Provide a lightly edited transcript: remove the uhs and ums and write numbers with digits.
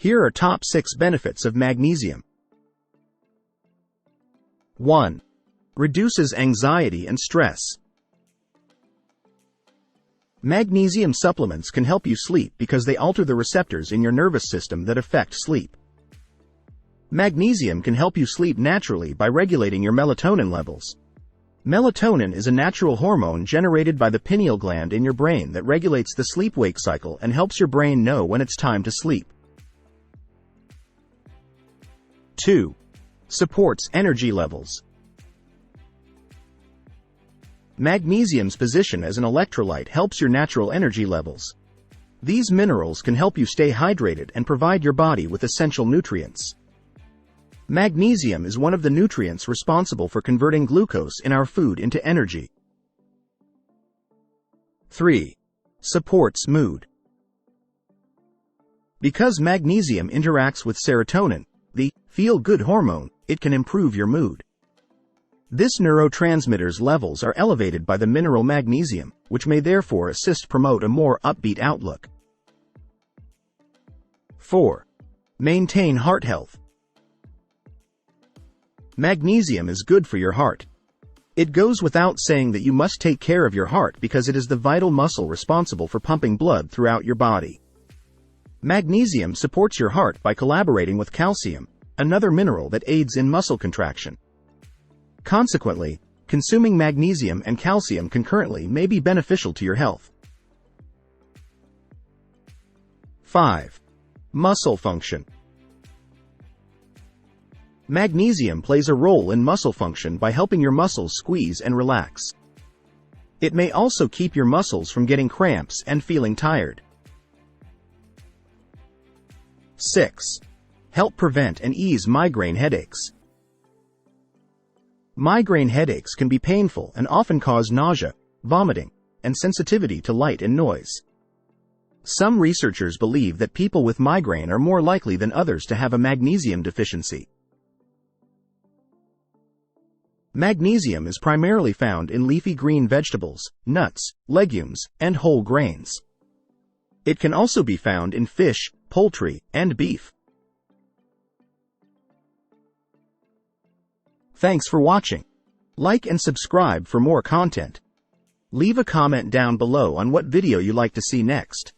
Here are top 6 benefits of magnesium. 1. Reduces anxiety and stress. Magnesium supplements can help you sleep because they alter the receptors in your nervous system that affect sleep. Magnesium can help you sleep naturally by regulating your melatonin levels. Melatonin is a natural hormone generated by the pineal gland in your brain that regulates the sleep-wake cycle and helps your brain know when it's time to sleep. 2. Supports energy levels. Magnesium's position as an electrolyte helps your natural energy levels. These minerals can help you stay hydrated and provide your body with essential nutrients. Magnesium is one of the nutrients responsible for converting glucose in our food into energy. 3. Supports mood. Because magnesium interacts with serotonin, the feel-good hormone, it can improve your mood. This neurotransmitter's levels are elevated by the mineral magnesium, which may therefore assist promote a more upbeat outlook. 4. Maintain heart health. Magnesium is good for your heart. It goes without saying that you must take care of your heart because it is the vital muscle responsible for pumping blood throughout your body. Magnesium supports your heart by collaborating with calcium, another mineral that aids in muscle contraction. Consequently, consuming magnesium and calcium concurrently may be beneficial to your health. 5. Muscle function. Magnesium plays a role in muscle function by helping your muscles squeeze and relax. It may also keep your muscles from getting cramps and feeling tired. 6. Help prevent and ease migraine headaches. Migraine headaches can be painful and often cause nausea, vomiting, and sensitivity to light and noise. Some researchers believe that people with migraine are more likely than others to have a magnesium deficiency. Magnesium is primarily found in leafy green vegetables, nuts, legumes, and whole grains. It can also be found in fish, poultry, and beef. Thanks for watching. Like and subscribe for more content. Leave a comment down below on what video you'd like to see next.